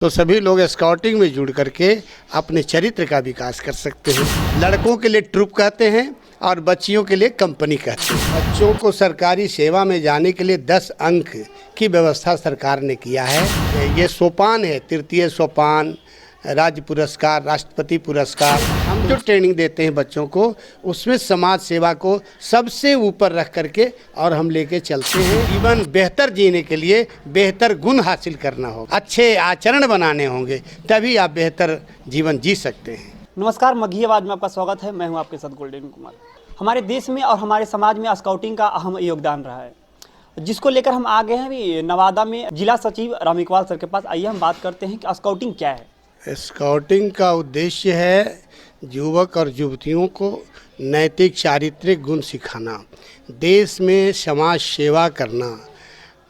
तो सभी लोग स्काउटिंग में जुड़ करके अपने चरित्र का विकास कर सकते हैं। लड़कों के लिए ट्रुप कहते हैं और बच्चियों के लिए कंपनी कहते हैं। बच्चों को सरकारी सेवा में जाने के लिए 10 अंक की व्यवस्था सरकार ने किया है। ये सोपान है, तृतीय सोपान, राज्य पुरस्कार, राष्ट्रपति पुरस्कार। हम जो ट्रेनिंग देते हैं बच्चों को, उसमें समाज सेवा को सबसे ऊपर रख करके और हम लेके चलते हैं। जीवन बेहतर जीने के लिए बेहतर गुण हासिल करना होगा, अच्छे आचरण बनाने होंगे, तभी आप बेहतर जीवन जी सकते हैं। नमस्कार, मघी आवाज़ में आपका स्वागत है। मैं हूं आपके साथ गोल्डन कुमार। हमारे देश में और हमारे समाज में स्काउटिंग का अहम योगदान रहा है, जिसको लेकर हम आ गए हैं अभी नवादा में जिला सचिव राम इकबाल सर के पास। आइए हम बात करते हैं कि स्काउटिंग क्या है। स्काउटिंग का उद्देश्य है युवक और युवतियों को नैतिक चारित्रिक गुण सिखाना, देश में समाज सेवा करना,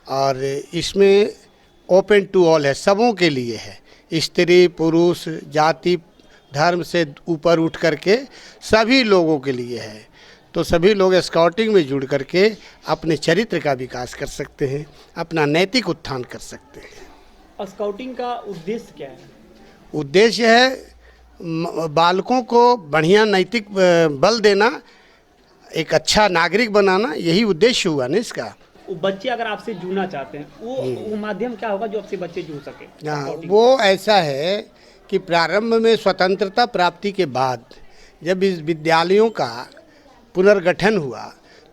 और इसमें ओपन टू ऑल है, सबों के लिए है। स्त्री पुरुष जाति धर्म से ऊपर उठ करके सभी लोगों के लिए है। तो सभी लोग स्काउटिंग में जुड़ करके अपने चरित्र का विकास कर सकते हैं, अपना नैतिक उत्थान कर सकते हैं। स्काउटिंग का उद्देश्य क्या है? उद्देश्य है बालकों को बढ़िया नैतिक बल देना, एक अच्छा नागरिक बनाना, यही उद्देश्य हुआ ना इसका। वो बच्चे अगर आपसे जुड़ना चाहते हैं, वो माध्यम क्या होगा जो आपसे बच्चे जुड़ सके? हाँ, वो ऐसा है कि प्रारंभ में स्वतंत्रता प्राप्ति के बाद जब इस विद्यालयों का पुनर्गठन हुआ,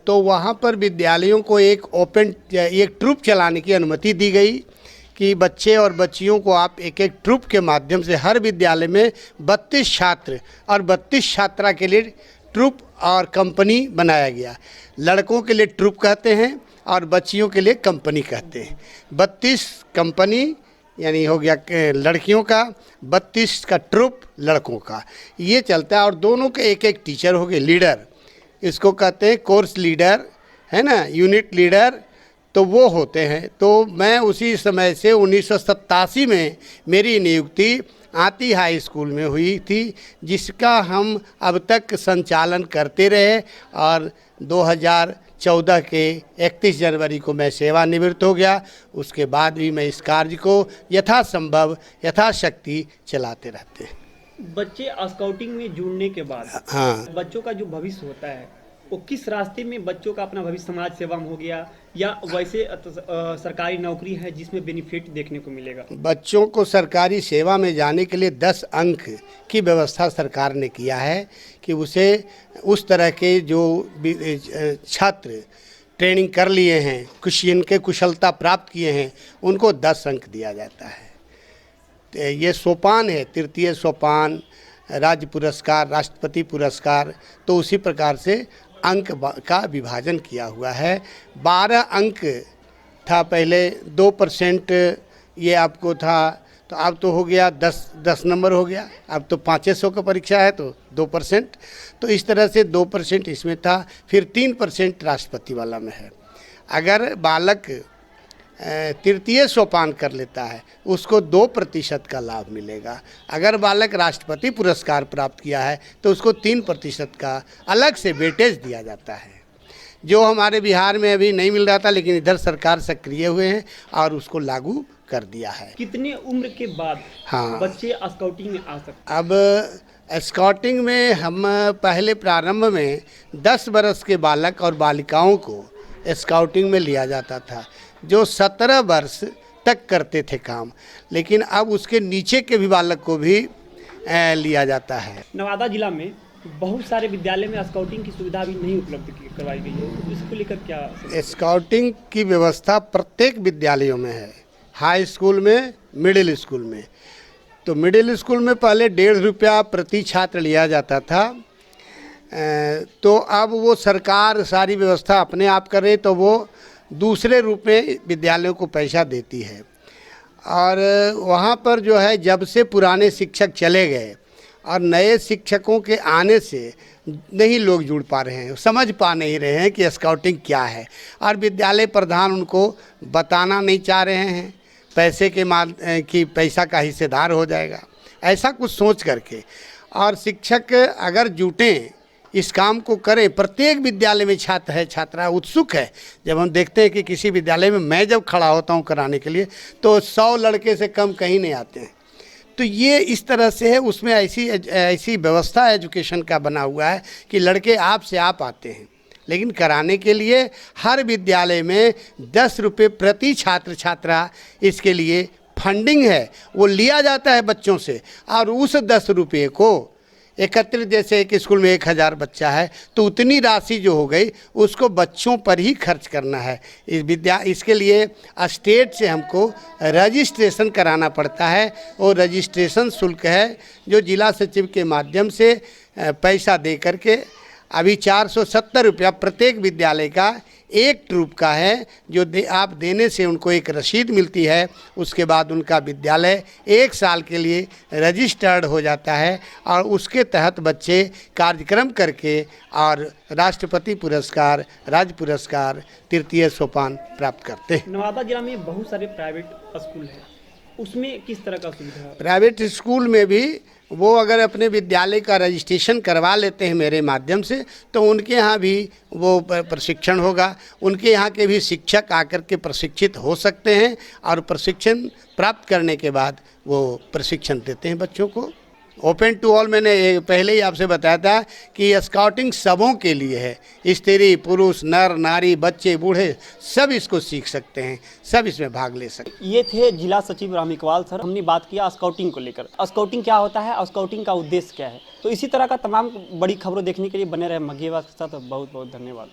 तो वहाँ पर विद्यालयों को एक ट्रुप चलाने की अनुमति दी गई कि बच्चे और बच्चियों को आप एक एक ट्रुप के माध्यम से हर विद्यालय में 32 छात्र और 32 छात्रा के लिए ट्रुप और कंपनी बनाया गया। लड़कों के लिए ट्रुप कहते हैं और बच्चियों के लिए कंपनी कहते हैं। 32 कंपनी यानी हो गया लड़कियों का, 32 का ट्रुप लड़कों का, ये चलता है। और दोनों के एक एक टीचर हो गए, लीडर, इसको कहते हैं कोर्स लीडर, है ना, यूनिट लीडर, तो वो होते हैं। तो मैं उसी समय से 1987 में मेरी नियुक्ति आती हाई स्कूल में हुई थी, जिसका हम अब तक संचालन करते रहे, और 2014 के 31 जनवरी को मैं सेवानिवृत्त हो गया। उसके बाद भी मैं इस कार्य को यथासंभव यथाशक्ति चलाते रहते हैं। बच्चे स्काउटिंग में जुड़ने के बाद हाँ, बच्चों का जो भविष्य होता है, वो किस रास्ते में बच्चों का अपना भविष्य समाज सेवा में हो गया, या वैसे सरकारी नौकरी है जिसमें बेनिफिट देखने को मिलेगा? बच्चों को सरकारी सेवा में जाने के लिए 10 अंक की व्यवस्था सरकार ने किया है कि उसे उस तरह के जो छात्र ट्रेनिंग कर लिए हैं, कुछ इनके कुशलता प्राप्त किए हैं, उनको 10 अंक दिया जाता है। तो ये सोपान है, तृतीय सोपान, राज्य पुरस्कार, राष्ट्रपति पुरस्कार। तो उसी प्रकार से अंक का विभाजन किया हुआ है। 12 अंक था पहले, 2% ये आपको था, तो अब तो हो गया 10 नंबर हो गया। अब तो 500 का परीक्षा है तो 2%, तो इस तरह से 2% इसमें था। फिर 3% राष्ट्रपति वाला में है। अगर बालक तृतीय सोपान कर लेता है, उसको 2% का लाभ मिलेगा। अगर बालक राष्ट्रपति पुरस्कार प्राप्त किया है तो उसको 3% का अलग से वेटेज दिया जाता है, जो हमारे बिहार में अभी नहीं मिल रहा था, लेकिन इधर सरकार सक्रिय हुए हैं और उसको लागू कर दिया है। कितने उम्र के बाद हाँ बच्चे स्काउटिंग में आ सकते? अब स्काउटिंग में हम पहले प्रारंभ में 10 वर्ष के बालक और बालिकाओं को स्काउटिंग में लिया जाता था, जो 17 वर्ष तक करते थे काम, लेकिन अब उसके नीचे के भी बालक को भी लिया जाता है। नवादा जिला में बहुत सारे विद्यालय में स्काउटिंग की सुविधा अभी नहीं उपलब्ध करवाई गई है, तो इसको लेकर क्या? स्काउटिंग की व्यवस्था प्रत्येक विद्यालयों में है, हाई स्कूल में, मिडिल स्कूल में। तो मिडिल स्कूल में पहले 1.5 रुपया प्रति छात्र लिया जाता था, तो अब वो सरकार सारी व्यवस्था अपने आप करे, तो वो दूसरे रूप में विद्यालयों को पैसा देती है। और वहाँ पर जो है, जब से पुराने शिक्षक चले गए और नए शिक्षकों के आने से नहीं लोग जुड़ पा रहे हैं, समझ पा नहीं रहे हैं कि स्काउटिंग क्या है, और विद्यालय प्रधान उनको बताना नहीं चाह रहे हैं, पैसे के कि पैसा का हिस्सेदार हो जाएगा, ऐसा कुछ सोच करके। और शिक्षक अगर जुटें इस काम को करें। प्रत्येक विद्यालय में छात्र है, छात्रा उत्सुक है। जब हम देखते हैं कि किसी विद्यालय में मैं जब खड़ा होता हूँ कराने के लिए तो 100 लड़के से कम कहीं नहीं आते हैं। तो ये इस तरह से है, उसमें ऐसी व्यवस्था एजुकेशन का बना हुआ है कि लड़के आप से आप आते हैं। लेकिन कराने के लिए हर विद्यालय में 10 रुपये प्रति छात्र छात्रा इसके लिए फंडिंग है, वो लिया जाता है बच्चों से। और उस 10 रुपये को एकत्रित, जैसे एक स्कूल में 1000 बच्चा है तो उतनी राशि जो हो गई उसको बच्चों पर ही खर्च करना है। इसके लिए स्टेट से हमको रजिस्ट्रेशन कराना पड़ता है और रजिस्ट्रेशन शुल्क है जो जिला सचिव के माध्यम से पैसा दे करके अभी 470 रुपया प्रत्येक विद्यालय का एक ट्रूप का है, जो आप देने से उनको एक रसीद मिलती है। उसके बाद उनका विद्यालय 1 साल के लिए रजिस्टर्ड हो जाता है और उसके तहत बच्चे कार्यक्रम करके और राष्ट्रपति पुरस्कार, राज्य पुरस्कार, तृतीय सोपान प्राप्त करते हैं। नवादा जिला में बहुत सारे प्राइवेट स्कूल हैं, उसमें किस तरह का सुविधा है? प्राइवेट स्कूल में भी वो अगर अपने विद्यालय का रजिस्ट्रेशन करवा लेते हैं मेरे माध्यम से तो उनके यहाँ भी वो प्रशिक्षण होगा। उनके यहाँ के भी शिक्षक आकर के प्रशिक्षित हो सकते हैं और प्रशिक्षण प्राप्त करने के बाद वो प्रशिक्षण देते हैं बच्चों को। ओपन टू ऑल, मैंने पहले ही आपसे बताया था कि स्काउटिंग सबों के लिए है। स्त्री पुरुष नर नारी बच्चे बूढ़े सब इसको सीख सकते हैं, सब इसमें भाग ले सकते हैं। ये थे जिला सचिव राम इकबाल सर। हमने बात किया स्काउटिंग को लेकर। स्काउटिंग क्या होता है, स्काउटिंग का उद्देश्य क्या है। तो इसी तरह का तमाम बड़ी खबरों देखने के लिए बने रहे मघेवा के साथ। बहुत बहुत धन्यवाद।